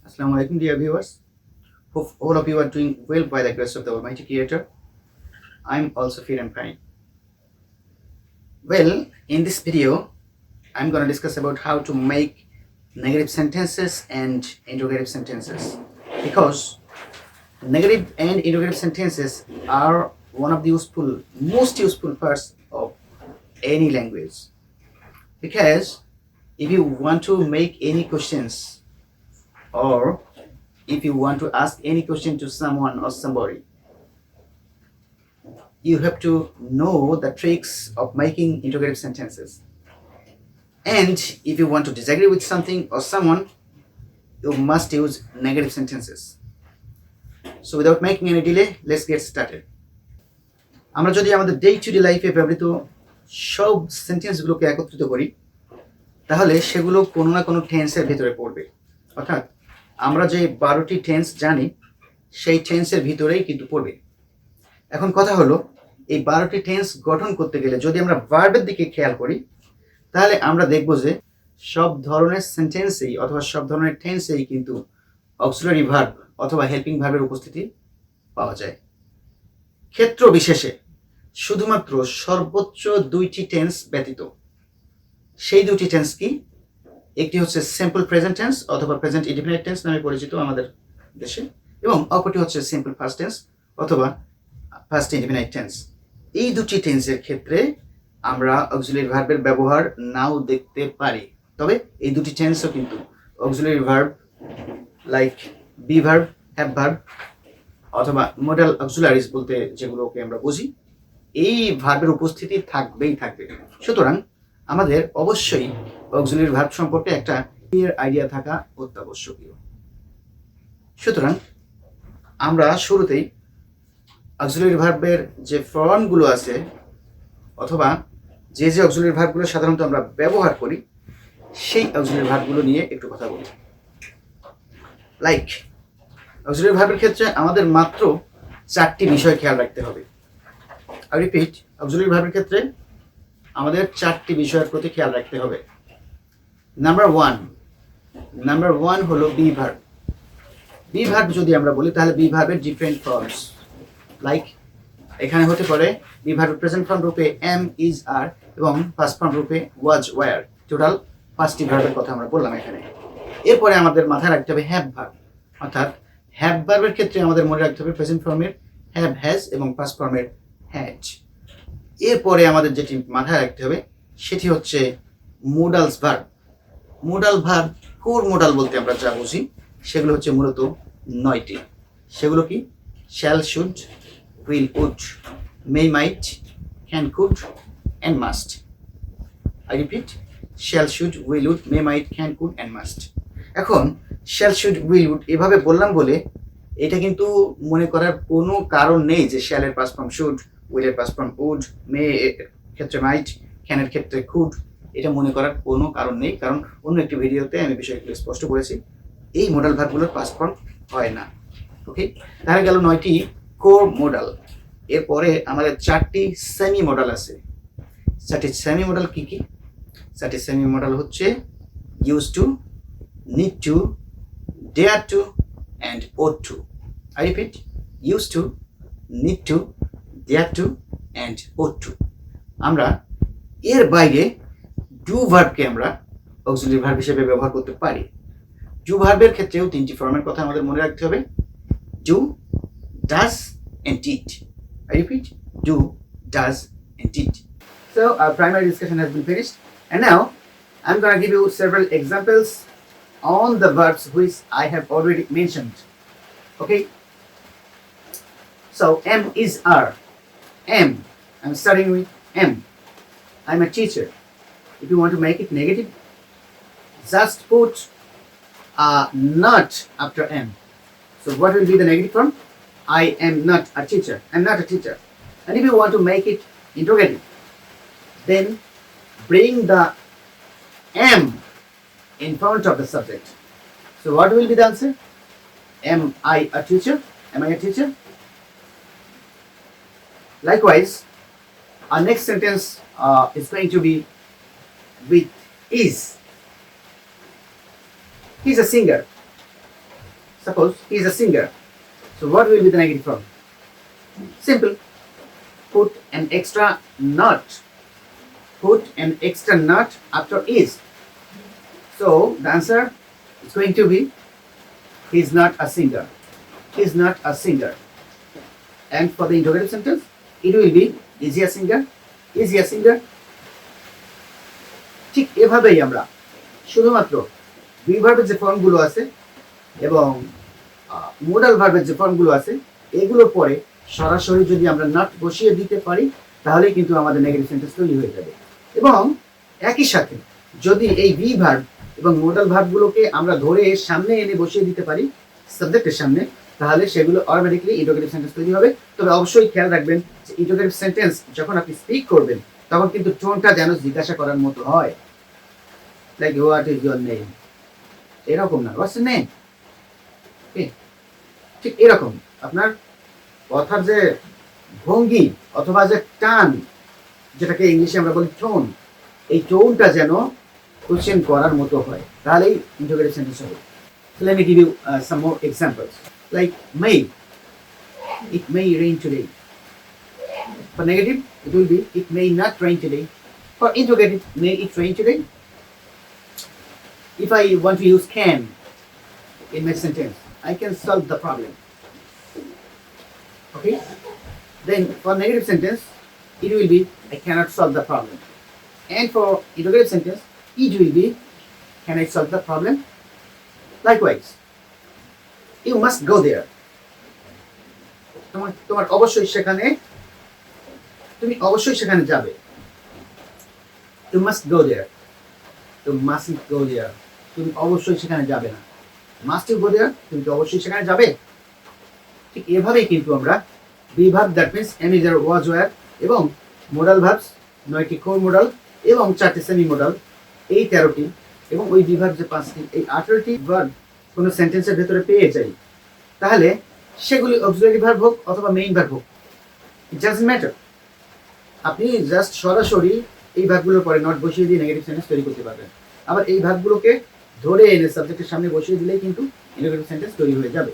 Assalamu alaikum, dear viewers. Hope all of you are doing well by the grace of the Almighty Creator. I'm also fit and fine. Well, in this video, I'm going to discuss about how to make negative sentences and interrogative sentences, because negative and interrogative sentences are one of the most useful parts of any language. Because if you want to make any questions, or if you want to ask any question to someone or somebody, you have to know the tricks of making interrogative sentences. And if you want to disagree with something or someone, you must use negative sentences. So without making any delay, let's get started. আমরা যদি আমাদের day to day লাইফে ব্যবহৃত সব সেন্টেন্সগুলোকে একত্রিত করি, তাহলে সেগুলো কোনো না কোনো টেন্সের ভেতরে পড়বে। অর্থাৎ আমরা যে 12টি টেন্স জানি, সেই টেন্সের ভিতরেই কিন্তু পড়বে। এখন কথা হলো, এই 12টি টেন্স গঠন করতে গেলে যদি আমরা ভার্বের দিকে খেয়াল করি, তাহলে আমরা দেখব যে সব ধরনের সেন্টেন্সেই অথবা সব ধরনের টেন্সেই কিন্তু অক্সিলারি ভার্ব অথবা হেল্পিং ভার্বের উপস্থিতি পাওয়া যায়। ক্ষেত্র বিশেষে শুধুমাত্র সর্বোচ্চ 2টি টেন্স ব্যতীত। সেই 2টি টেন্স কি? একটি হচ্ছে সিম্পল প্রেজেন্ট টেন্স অথবা প্রেজেন্ট ইনডিফিনিট টেন্স নামে পরিচিত আমাদের দেশে, এবং অপরটি হচ্ছে সিম্পল ফার্স্ট টেন্স অথবা ফার্স্ট ইনডিফিনিট টেন্স। এই 2টি টেন্সের ক্ষেত্রে আমরা অক্সিলারি ভার্বের ব্যবহার নাও দেখতে পারি, তবে এই 2টি টেন্সও কিন্তু auxiliary verb like be verb, have verb অথবা মডাল অক্সিলারিজ বলতে যেগুলোকে আমরা বুঝি, এই ভার্বের উপস্থিতি থাকবেই থাকবে। সুতরাং আমাদের অবশ্যই অক্সিলারি ভার্ব সম্পর্কে একটা ক্লিয়ার আইডিয়া থাকা অত্যাবশ্যকীয়। সুতরাং আমরা শুরুতেই অক্সিলারি ভার্বের যে ফর্মগুলো আছে অথবা যে অক্সিলারি ভার্বগুলো সাধারণত আমরা ব্যবহার করি, সেই অক্সিলারি ভার্বগুলো নিয়ে একটু কথা বলি। লাইক অক্সিলারি ভার্বের ক্ষেত্রে আমাদের মাত্র 4টি বিষয় খেয়াল রাখতে হবে। আই রিপিট, অক্সিলারি ভার্বের ক্ষেত্রে আমাদের 4টি বিষয়ের প্রতি খেয়াল রাখতে হবে। নাম্বার ওয়ান হলো বি ভার্ব। বি ভার্ব যদি আমরা বলি, তাহলে বি ভার্বের ডিফারেন্ট ফর্মস, লাইক এখানে হতে পারে বি ভার্বের প্রেজেন্ট ফর্ম রূপে এম, ইজ, আর এবং পাস্ট ফর্ম রূপে ওয়াজ, ওয়ার। টোটাল 5টি ভার্বের কথা আমরা বললাম এখানে। এরপরে আমাদের মাথায় রাখতে হবে হ্যাভ ভার্ব। অর্থাৎ হ্যাভ ভার্বের ক্ষেত্রে আমাদের মনে রাখতে হবে প্রেজেন্ট ফর্মের হ্যাভ, হ্যাজ এবং পাস্ট ফর্মের হ্যাজ। এরপরে আমাদের যেটি মাথায় রাখতে হবে সেটি হচ্ছে modals verb. Modal verb, core modal বলতে আমরা যা বুঝি, সেগুলো হচ্ছে মূলত 9টি। সেগুলো কি? Shall, should, will, would, may, might, can, could and must. I repeat, shall, should, will, would, may, might, can, could and must. এখন শ্যাল, শুড, উইল, উড এভাবে বললাম বলে এটা কিন্তু মনে করার কোনো কারণ নেই যে শ্যালের পাস্ট ফর্ম শুড, উইলের পাস্ট ফর্ম উড, মে এর ক্ষেত্রে মাইট, ক্যানের ক্ষেত্রে কুড, এটা মনে করার কোনো কারণ নেই। কারণ অন্য একটি ভিডিওতে আমি বিষয়গুলো স্পষ্ট করেছি, এই মোডাল ভার্বগুলোর পাস্ট ফর্ম হয় না। ওকে, দেখা গেল 9টি কোর মোডাল। এরপরে আমাদের 4টি সেমি মডাল আছে। 4টি সেমি মডাল কি কি? 4টি সেমি মডাল হচ্ছে used to, need to, dare to and ought to. I repeat, used to, need to, dare to and ought to. আমরা এর বাইরে ডু ভার্বকে আমরা অক্সিলারি ভার্ব হিসেবে ব্যবহার করতে পারি। ডু ভার্বের ক্ষেত্রেও 3টি ফর্মের কথা আমাদের মনে রাখতে হবে: do, does and did. I repeat, do, does and did. So our primary discussion has been finished, and now I'm going to give you several examples on the verbs which I have already mentioned. Okay, so am, is, are. Am, I'm starting with am. I'm a teacher. If you want to make it negative, just put not after am. So what will be the negative form? I am not a teacher. I'm not a teacher. And if you want to make it interrogative, then bring the am in front of the subject. So what will be the answer? Am I a teacher? Am I a teacher? Likewise, our next sentence is going to be with is. He's a singer. Suppose he is a singer. So what will be the negative form? Simple. Put an extra not. Put an extra not after is. So the answer is going to be he is not a singer. He is not a singer. And for the interrogative sentence, it will be is he a singer? Is he a singer? ঠিক এভাবেই আমরা শুধুমাত্র ভার্বের যে ফর্মগুলো আছে এবং modal ভার্বের যে ফর্মগুলো আছে এগুলোর পরে সরাসরি যদি আমরা নট বসিয়ে দিতে পারি তাহলেই কিন্তু আমাদের নেগেটিভ সেন্টেন্স তৈরি হয়ে যাবে। এবং একই সাথে যদি এই বি ভার্ব এবং মোডাল ভার্বগুলোকে আমরা ধরে সামনে এনে বসিয়ে দিতে পারি সাবজেক্টের সামনে, তাহলে সেগুলো অটোমেটিক্যালি ইন্টারোগেটিভ সেন্টেন্স তৈরি হবে। তবে অবশ্যই খেয়াল রাখবেন যে ইন্টারোগেটিভ সেন্টেন্স যখন আপনি স্পিক করবেন তখন কিন্তু টোনটা যেন জিজ্ঞাসা করার মতো হয়, like what is your name, এরকম না, হোয়াটস ইয়োর নেম, ঠিক এরকম আপনার কথার যে ভঙ্গি অথবা যে টান, যেটাকে ইংলিশে আমরা বলি টোন, এই টোনটা যেন কোশ্চেন করার মতো হয়, তাহলেই ইন্টারোগেটিভ সেন্টেন্স হবে। So let me give you some more examples. Like may, it may rain today. For negative, it will be it may not rain today. For interrogative, may it rain today? If I want to use can in my sentence, I can solve the problem. Okay? Then for negative sentence, it will be I cannot solve the problem. And for interrogative sentence, it will be can I solve the problem? Likewise, you must go there. তোমার অবশ্যই সেখানে, তুমি অবশ্যই সেখানে যাবে। You must go there. You mustn't go there. তুমি অবশ্যই সেখানে যাবে না। Must you go there? তুমি তো অবশ্যই সেখানে যাবে। ঠিক এভাবেই কিন্তু আমরা verb that means am is there was were এবং modal verbs 9টি কোর মডাল এবং 4টি সেমি মডাল, এই 13টি এবং ওই verb যে 5টি, এই 18টি ভার্ব কোন সেন্টেন্সের ভেতরে পেয়ে যাই, তাহলে সেগুলি অক্সিলারি ভার্ব হোক অথবা মেইন ভার্ব হোক, ইট ডাজন্ট ম্যাটার। আপনি জাস্ট সরাসরি এই ভার্বগুলোর পরে নট বসিয়ে দিয়ে নেগেটিভ সেন্টেন্স তৈরি করতে পারবেন। আবার এই ভার্বগুলোকে ধরে এনে সাবজেক্টের সামনে বসিয়ে দিলেই কিন্তু ইন্টারোগেটিভ সেন্টেন্স তৈরি হয়ে যাবে।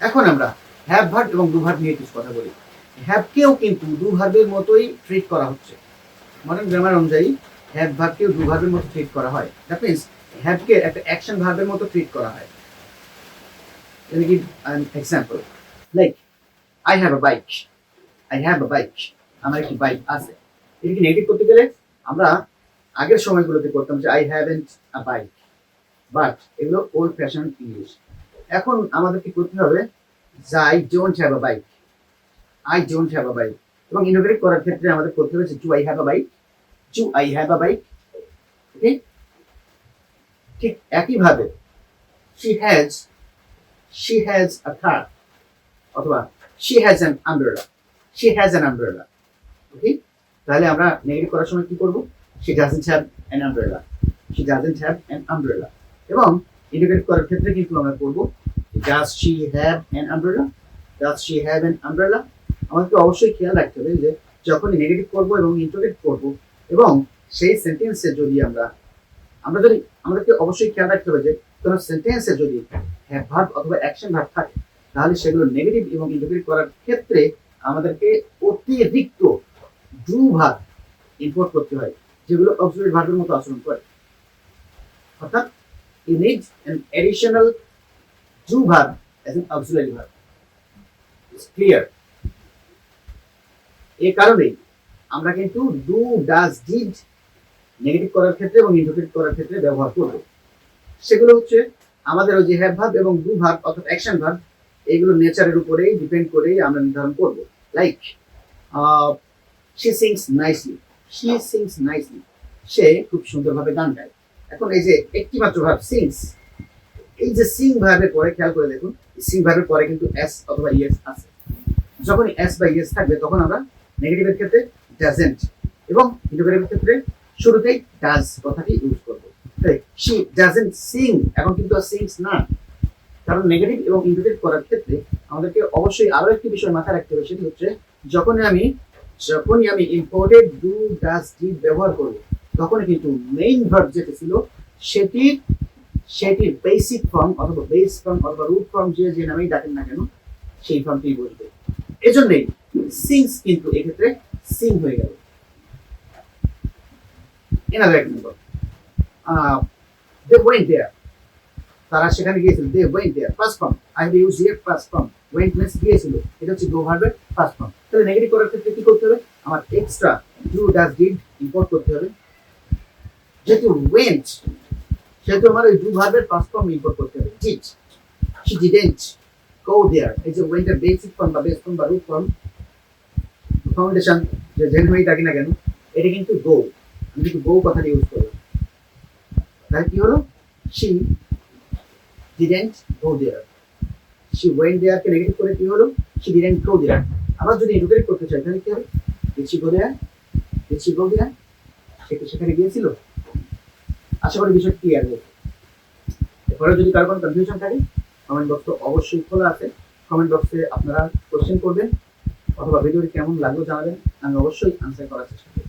এখন আমরা হ্যাভ ভার্ব এবং ডু ভার্ব নিয়ে কিছু কথা বলি। হ্যাভকেও কিন্তু ডু ভার্বের মতোই ট্রিট করা হচ্ছে। মডার্ন গ্রামার অনুযায়ী হ্যাভ ভার্বকেও ডু ভার্বের মতো ট্রিট করা হয়। দ্যাট মিন্স হ্যাভকে একটা অ্যাকশন ভার্বের মতো ট্রিট করা হয়। Let me give an example. Like, I have a bike. I have a bike. আমার একটি বাইক আছে। এটাকে নেগেটিভ করতে গেলে আমরা আগের সময়গুলোতে করতাম যে I haven't a bike. But এগুলো ওল্ড ফ্যাশন ইংলিশ। এখন আমাদের কি করতে হবে যে I don't have a bike. I don't have a bike. এবং ইনোভেট করার ক্ষেত্রে আমাদের করতে হবে যে do I have a bike? Do I have a bike? ওকে, ঠিক একইভাবে she has a car অথবা she has an umbrella. She has an umbrella. ওকে, তাহলে আমরা নেগেটিভ করার সময় কি করব? She doesn't have an umbrella. She doesn't have an umbrella. এবং ইন্টিগ্রেট করার ক্ষেত্রে কিন্তু আমরা করব does she have an umbrella? Does she have an umbrella? আমাদেরকে অবশ্যই খেয়াল রাখতে হবে যে যখন নেগেটিভ করব এবং ইন্টিগ্রেট করব এবং সেই সেন্টেন্সে যদি যদি আমাদেরকে অবশ্যই খেয়াল রাখতে হবে যে কোন সেন্টেন্সে যদি হ্যাভ ভার্ব অথবা অ্যাকশন ভার্ব থাকে তাহলে সেগুলো নেগেটিভ এবং ইন্টিগ্রেট করার ক্ষেত্রে আমাদেরকে অতিরিক্ত ডু ভার্ব ইম্পোর্ট করতে হয়, যেগুলো অক্সিলারি ভার্বের মতো আচরণ করে। অর্থাৎ you need an additional do verb as an auxiliary verb. It's clear. এই কারণেই আমরা কিন্তু do, does, did নেগেটিভ করার ক্ষেত্রে এবং ইন্টিগ্রেট করার ক্ষেত্রে ব্যবহার করব। সেগুলো হচ্ছে আমাদের ওই যে হ্যাভ ভার্ব এবং ডু ভার্ব অর্থাৎ অ্যাকশন ভার্ব, এইগুলো নেচারের উপরেই ডিপেন্ড করেই আমরা নির্ধারণ করব। Like she sings nicely. She sings nicely. সে খুব সুন্দরভাবে গান গায়। এখন এই যে একটি মাত্র ভার্ব সিংস, এই যে সিং ভার্বের পরে খেয়াল করে দেখুন, সিং ভার্বের পরে কিন্তু এস অথবা ইএস আছে। যখন এস বা ইএস থাকবে তখন আমরা নেগেটিভের ক্ষেত্রে ডাজন্ট এবং ইন্টিগ্রেটিভের ক্ষেত্রে শুরুতেই ডাজ কথাটি ইউজ করব। শি ডাজন্ট সিং, এখন কিন্তু সিংস না, কারণ নেগেটিভ এবং ইন্টিগ্রেট করার ক্ষেত্রে আমাদেরকে অবশ্যই আরো একটি বিষয় মাথায় রাখতে হবে, সেটি হচ্ছে যখনই আমি ইম্পোর্টেড ডু, ডাজ, ডিড ব্যবহার করব তখন কিন্তু মেইন ভার্ব যেটা ছিল সেটির বেসিক ফর্ম অথবা বেস ফর্ম অথবা রুট ফর্ম যে নামেই ডাকেন না কেন সেই ফর্মটি বসবে। এজন্যই সিংস কিন্তু এক্ষেত্রে সিং হয়ে গেল। এনাদের এক্সাম্পল, দে ওয়েন্ট দেয়ার, তারা সেখানে গিয়েছিল। They went there first form, I have use here first form, went means গিয়েছিল, এটা হচ্ছে গো ভার্বের ফার্স্ট ফর্ম। তাহলে নেগেটিভ করার ক্ষেত্রে কি করতে হবে, আমার extra do does did import করতে হবে। যেহেতু ওয়েন্ট সেহেতু আমার ওই ডু ভার্বের ফার্স্ট ফর্ম ইম্পোর্ট করতে হবে, ডিড। শি ডিডন্ট গো দেয়ার, এই যে ওয়েন্টের বেসিক ফর্ম বা বেস ফর্ম বা রুট ফর্ম ফাউন্ডেশন যে জেনুইন ডাকি না কেন, এটা কিন্তু গো, আমি কিন্তু গো কথাটা ইউজ করলাম। তাহলে কি হলো, she didn't go there, she went there K negative করে কি হলো, she didn't go there। আবার যদি ইন্টিগ্রেট করতে চাই তাহলে কি হবে, did she go there, did she go there, সে কি সেখানে গিয়েছিল। আশা করি বিষয় ক্লিয়ার হয়েছে। এরপরে যদি কারো কোনো কনফিউশন থাকে কমেন্ট বক্স তো অবশ্যই খোলা আছে, কমেন্ট বক্সে আপনারা কোশ্চেন করবেন অথবা ভিডিওটি কেমন লাগলো জানাবেন, আমি অবশ্যই আনসার করার চেষ্টা করব।